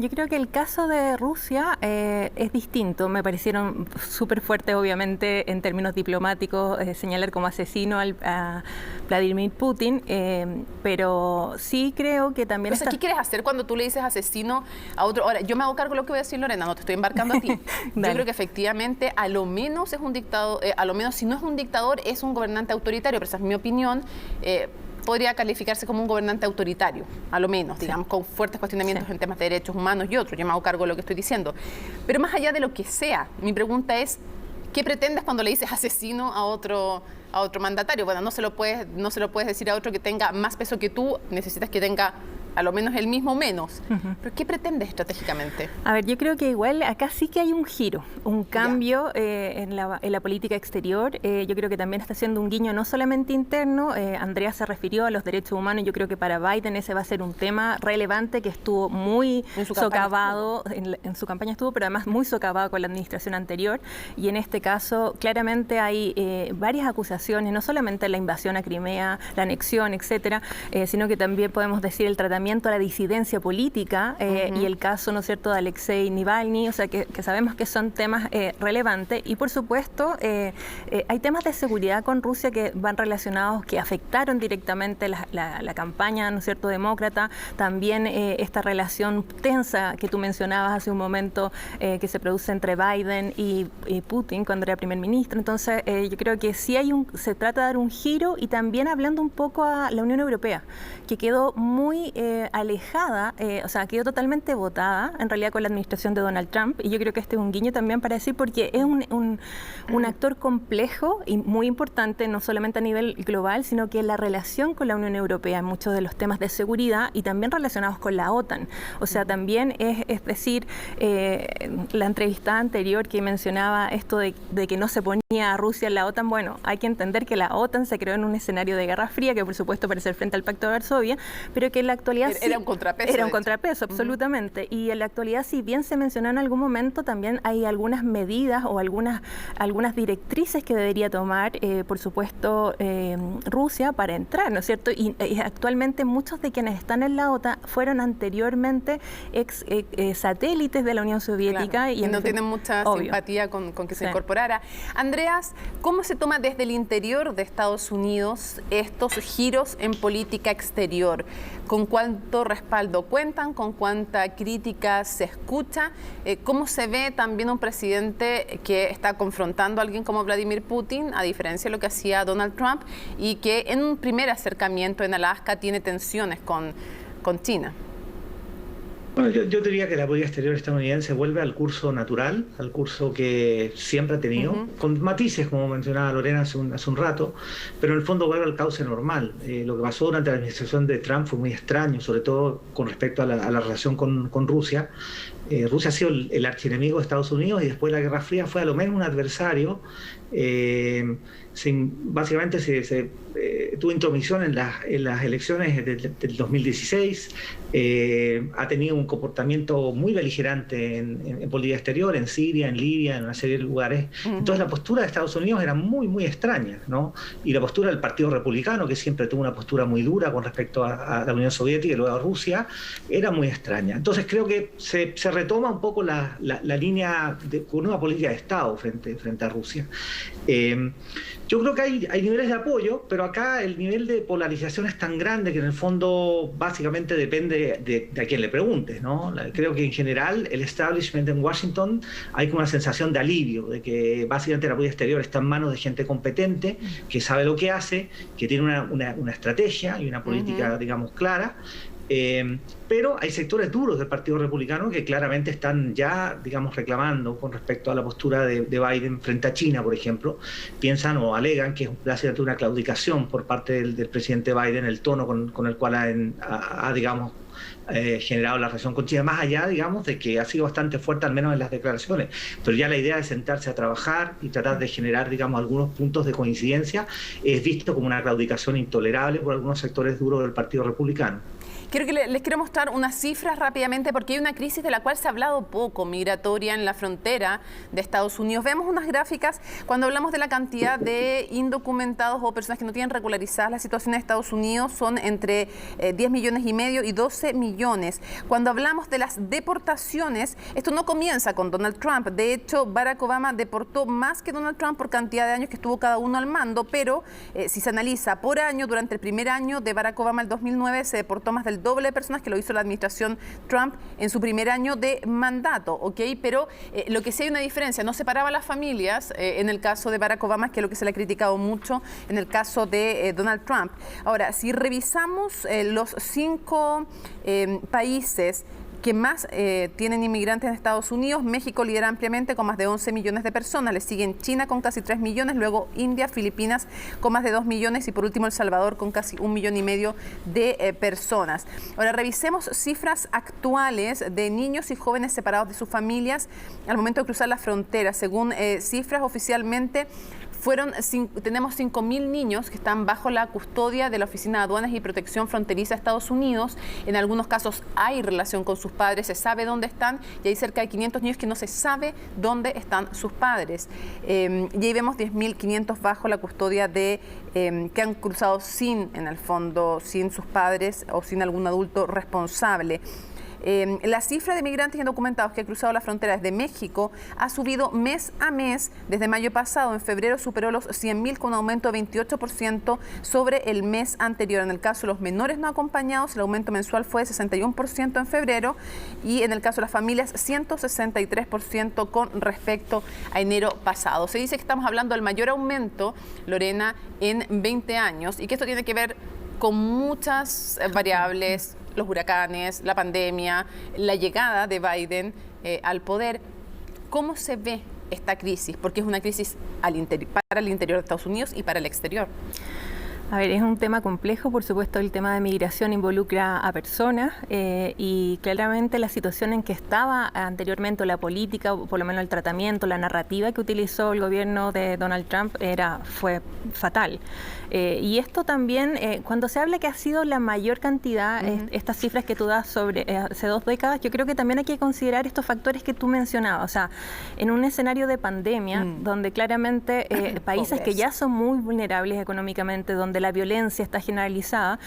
Yo creo que el caso de Rusia es distinto. Me parecieron súper fuertes, obviamente, en términos diplomáticos, señalar como asesino a Vladimir Putin, pero sí creo que también... Entonces, ¿qué quieres hacer cuando tú le dices asesino a otro? Ahora, yo me hago cargo de lo que voy a decir, Lorena, no te estoy embarcando a ti. Yo creo que efectivamente, a lo menos es un dictador, a lo menos si no es un dictador, es un gobernante autoritario, pero esa es mi opinión. Podría calificarse como un gobernante autoritario, a lo menos, digamos, con fuertes cuestionamientos en temas de derechos humanos y otros. Yo me hago cargo de lo que estoy diciendo. Pero más allá de lo que sea, mi pregunta es, ¿qué pretendes cuando le dices asesino a otro mandatario? Bueno, no se lo puedes decir a otro que tenga más peso que tú, necesitas que tenga a lo menos el mismo menos. ¿Pero qué pretendes estratégicamente? A ver, yo creo que igual acá sí que hay un giro, un cambio en la política exterior. Yo creo que también está haciendo un guiño no solamente interno. Andrea se refirió a los derechos humanos. Yo creo que para Biden ese va a ser un tema relevante que estuvo muy socavado, en su campaña estuvo, pero además muy socavado con la administración anterior. Y en este caso, claramente hay varias acusaciones, no solamente la invasión a Crimea, la anexión, etcétera, sino que también podemos decir el tratamiento enfrentamiento a la disidencia política y el caso, ¿no es cierto?, de Alexei Navalny, o sea, que sabemos que son temas relevantes. Y por supuesto, hay temas de seguridad con Rusia que van relacionados, que afectaron directamente la campaña, ¿no es cierto?, demócrata. También esta relación tensa que tú mencionabas hace un momento, que se produce entre Biden y Putin cuando era primer ministro. Entonces, yo creo que sí se trata de dar un giro, y también hablando un poco a la Unión Europea, que quedó muy alejada, o sea, quedó totalmente votada en realidad con la administración de Donald Trump, y yo creo que este es un guiño también para decir, porque es un actor complejo y muy importante, no solamente a nivel global, sino que la relación con la Unión Europea en muchos de los temas de seguridad y también relacionados con la OTAN. O sea, también es decir, la entrevista anterior que mencionaba esto de que no se ponía a Rusia en la OTAN, bueno, hay que entender que la OTAN se creó en un escenario de Guerra Fría, que por supuesto para hacer frente al Pacto de Varsovia, pero que en la actualidad era un contrapeso. Era un contrapeso, absolutamente. Y en la actualidad, si bien se mencionó en algún momento, también hay algunas medidas o algunas directrices que debería tomar, por supuesto, Rusia para entrar, ¿no es cierto? Y actualmente muchos de quienes están en la OTAN fueron anteriormente satélites de la Unión Soviética. Claro, y no tienen mucha simpatía con que se incorporara. Andreas, ¿cómo se toma desde el interior de Estados Unidos estos giros en política exterior? ¿Con cuánto respaldo cuentan? ¿Con cuánta crítica se escucha? ¿Cómo se ve también un presidente que está confrontando a alguien como Vladimir Putin, a diferencia de lo que hacía Donald Trump, y que en un primer acercamiento en Alaska tiene tensiones con China? Bueno, yo diría que la política exterior estadounidense vuelve al curso natural, al curso que siempre ha tenido, con matices, como mencionaba Lorena hace un rato, pero en el fondo vuelve al cauce normal. Lo que pasó durante la administración de Trump fue muy extraño, sobre todo con respecto a la relación con Rusia. Rusia ha sido el archienemigo de Estados Unidos, y después de la Guerra Fría fue a lo menos un adversario. Básicamente tuvo intromisión en las elecciones del 2016, ha tenido un comportamiento muy beligerante en política exterior, en Siria, en Libia, en una serie de lugares. Entonces la postura de Estados Unidos era muy, muy extraña, ¿no? Y la postura del Partido Republicano, que siempre tuvo una postura muy dura con respecto a la Unión Soviética y luego a Rusia, era muy extraña. Entonces creo que se retoma un poco la línea con una política de Estado frente a Rusia. Yo creo que hay niveles de apoyo, pero acá el nivel de polarización es tan grande que en el fondo básicamente depende de a quién le preguntes, ¿no? Creo que en general el establishment en Washington hay como una sensación de alivio, de que básicamente la política exterior está en manos de gente competente, que sabe lo que hace, que tiene una estrategia y una política, digamos, clara. Pero hay sectores duros del Partido Republicano que claramente están ya, digamos, reclamando con respecto a la postura de Biden frente a China, por ejemplo. Piensan o alegan que es básicamente una claudicación por parte del presidente Biden, el tono con el cual ha digamos, generado la relación con China, más allá, digamos, de que ha sido bastante fuerte, al menos en las declaraciones. Pero ya la idea de sentarse a trabajar y tratar de generar, digamos, algunos puntos de coincidencia es visto como una claudicación intolerable por algunos sectores duros del Partido Republicano. Les quiero mostrar unas cifras rápidamente, porque hay una crisis de la cual se ha hablado poco, migratoria en la frontera de Estados Unidos. Vemos unas gráficas cuando hablamos de la cantidad de indocumentados o personas que no tienen regularizadas la situación de Estados Unidos, son entre 10 millones y medio y 12 millones. Cuando hablamos de las deportaciones, esto no comienza con Donald Trump. De hecho, Barack Obama deportó más que Donald Trump por cantidad de años que estuvo cada uno al mando, pero si se analiza por año, durante el primer año de Barack Obama, el 2009, se deportó más del doble de personas que lo hizo la administración Trump en su primer año de mandato, ¿ok? Pero lo que sí hay una diferencia, no separaba a las familias en el caso de Barack Obama, que es lo que se le ha criticado mucho en el caso de Donald Trump. Ahora, si revisamos los 5 países que más tienen inmigrantes en Estados Unidos, México lidera ampliamente con más de 11 millones de personas, le siguen China con casi 3 millones, luego India, Filipinas con más de 2 millones y por último El Salvador con casi 1,5 millones de personas. Ahora revisemos cifras actuales de niños y jóvenes separados de sus familias al momento de cruzar la frontera. Según cifras oficialmente, Tenemos 5.000 niños que están bajo la custodia de la Oficina de Aduanas y Protección Fronteriza de Estados Unidos. En algunos casos hay relación con sus padres, se sabe dónde están, y hay cerca de 500 niños que no se sabe dónde están sus padres. Y ahí vemos 10.500 bajo la custodia de que han cruzado sin sus padres o sin algún adulto responsable. La cifra de migrantes indocumentados que ha cruzado la frontera desde México ha subido mes a mes desde mayo pasado. En febrero superó los 100.000 con un aumento de 28% sobre el mes anterior. En el caso de los menores no acompañados, el aumento mensual fue de 61% en febrero, y en el caso de las familias 163% con respecto a enero pasado. Se dice que estamos hablando del mayor aumento, Lorena, en 20 años, y que esto tiene que ver con muchas variables: los huracanes, la pandemia, la llegada de Biden al poder. ¿Cómo se ve esta crisis? Porque es una crisis para el interior de Estados Unidos y para el exterior. A ver, es un tema complejo, por supuesto. El tema de migración involucra a personas y claramente la situación en que estaba anteriormente, la política, o por lo menos el tratamiento, la narrativa que utilizó el gobierno de Donald Trump fue fatal. Y esto también, cuando se habla que ha sido la mayor cantidad, estas cifras que tú das sobre hace 2 décadas, yo creo que también hay que considerar estos factores que tú mencionabas. O sea, en un escenario de pandemia, donde claramente países que ya son muy vulnerables económicamente, donde la violencia está generalizada,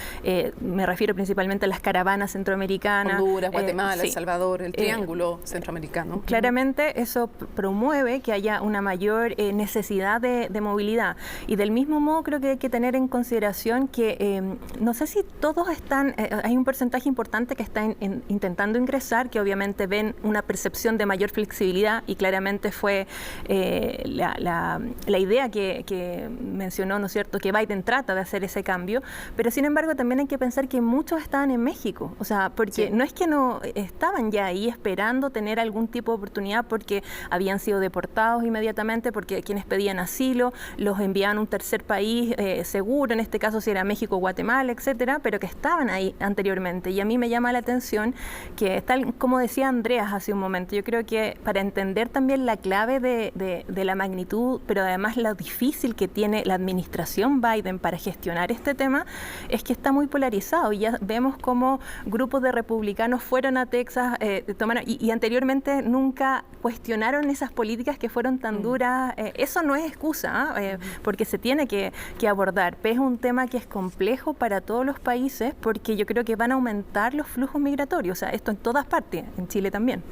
me refiero principalmente a las caravanas centroamericanas. Honduras, Guatemala, El Salvador, el triángulo centroamericano. Claramente eso promueve que haya una mayor necesidad de movilidad. Y del mismo modo creo que hay que tener en consideración que no sé si todos están, hay un porcentaje importante que está intentando ingresar, que obviamente ven una percepción de mayor flexibilidad, y claramente fue la idea que mencionó, ¿no es cierto?, que Biden trata de hacer ese cambio, pero sin embargo también hay que pensar que muchos estaban en México, o sea, porque no es que no estaban ya ahí esperando tener algún tipo de oportunidad porque habían sido deportados inmediatamente, porque quienes pedían asilo los enviaban a un tercer país seguro, en este caso si era México, Guatemala, etcétera, pero que estaban ahí anteriormente. Y a mí me llama la atención que, tal como decía Andreas hace un momento, yo creo que para entender también la clave de la magnitud, pero además lo difícil que tiene la administración Biden para gestionar este tema, es que está muy polarizado. Ya vemos cómo grupos de republicanos fueron a Texas, y anteriormente nunca cuestionaron esas políticas que fueron tan duras. Eso no es excusa, porque se tiene que abordar. Pero es un tema que es complejo para todos los países, porque yo creo que van a aumentar los flujos migratorios. O sea, esto en todas partes, en Chile también.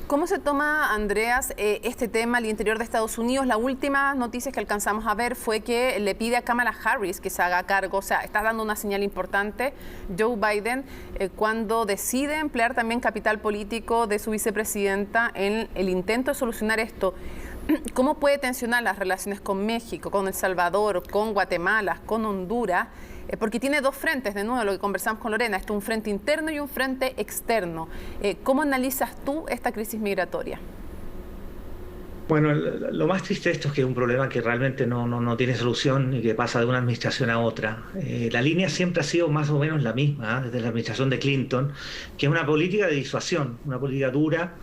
¿Cómo se toma, Andreas, este tema al interior de Estados Unidos? La última noticia que alcanzamos a ver fue que le pide a Kamala Harris que se haga cargo. O sea, está dando una señal importante Joe Biden cuando decide emplear también capital político de su vicepresidenta en el intento de solucionar esto. ¿Cómo puede tensionar las relaciones con México, con El Salvador, con Guatemala, con Honduras? Porque tiene 2 frentes, de nuevo, lo que conversamos con Lorena, un frente interno y un frente externo. ¿Cómo analizas tú esta crisis migratoria? Bueno, lo más triste de esto es que es un problema que realmente no tiene solución y que pasa de una administración a otra. La línea siempre ha sido más o menos la misma, desde la administración de Clinton, que es una política de disuasión, una política dura,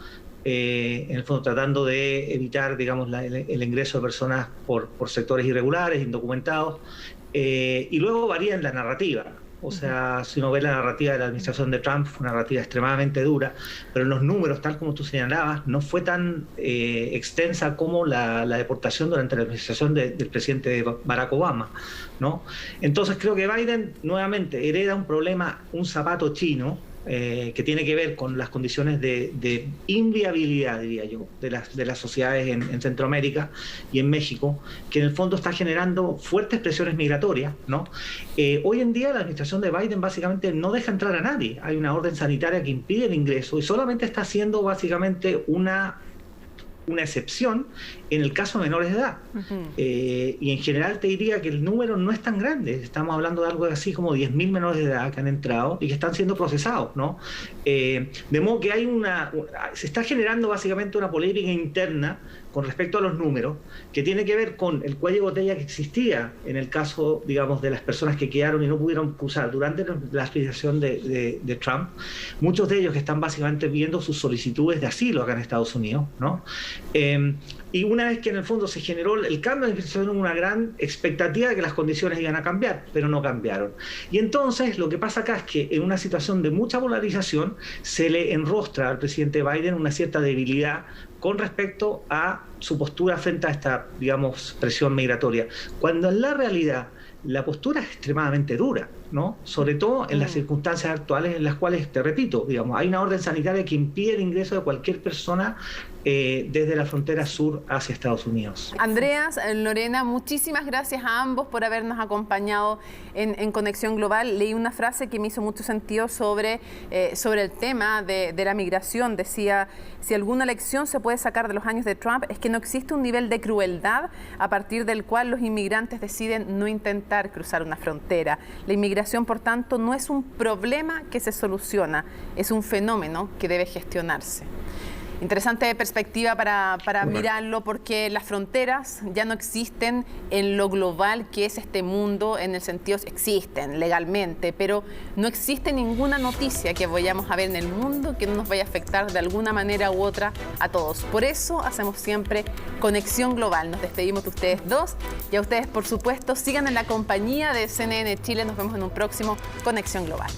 en el fondo tratando de evitar, digamos, el ingreso de personas por sectores irregulares, indocumentados, y luego varía en la narrativa. O sea, si uno ve la narrativa de la administración de Trump, fue una narrativa extremadamente dura, pero en los números, tal como tú señalabas, no fue tan extensa como la deportación durante la administración del presidente Barack Obama, ¿no? Entonces creo que Biden nuevamente hereda un problema, un zapato chino, que tiene que ver con las condiciones de inviabilidad, diría yo, de las sociedades en Centroamérica y en México, que en el fondo está generando fuertes presiones migratorias, ¿no? Hoy en día la administración de Biden básicamente no deja entrar a nadie. Hay una orden sanitaria que impide el ingreso y solamente está haciendo básicamente una excepción en el caso de menores de edad. Y en general te diría que el número no es tan grande. Estamos hablando de algo así como 10.000 menores de edad que han entrado y que están siendo procesados, ¿no? De modo que se está generando básicamente una polémica interna con respecto a los números, que tiene que ver con el cuello de botella que existía en el caso, digamos, de las personas que quedaron y no pudieron cruzar durante la administración de Trump. Muchos de ellos que están básicamente viendo sus solicitudes de asilo acá en Estados Unidos, ¿no? Y una vez que en el fondo se generó el cambio de administración, hubo una gran expectativa de que las condiciones iban a cambiar, pero no cambiaron. Y entonces lo que pasa acá es que en una situación de mucha polarización se le enrostra al presidente Biden una cierta debilidad con respecto a su postura frente a esta, digamos, presión migratoria, cuando en la realidad la postura es extremadamente dura, ¿no? Sobre todo en las circunstancias actuales en las cuales, te repito, digamos, hay una orden sanitaria que impide el ingreso de cualquier persona desde la frontera sur hacia Estados Unidos. Andreas, Lorena, muchísimas gracias a ambos por habernos acompañado en Conexión Global. Leí una frase que me hizo mucho sentido sobre el tema de la migración. Decía, si alguna lección se puede sacar de los años de Trump es que no existe un nivel de crueldad a partir del cual los inmigrantes deciden no intentar cruzar una frontera. La inmigración, por tanto, no es un problema que se soluciona, es un fenómeno que debe gestionarse. Interesante perspectiva para mirarlo, porque las fronteras ya no existen en lo global que es este mundo, en el sentido, existen legalmente, pero no existe ninguna noticia que vayamos a ver en el mundo que no nos vaya a afectar de alguna manera u otra a todos. Por eso hacemos siempre Conexión Global. Nos despedimos de ustedes dos y a ustedes, por supuesto, sigan en la compañía de CNN Chile. Nos vemos en un próximo Conexión Global.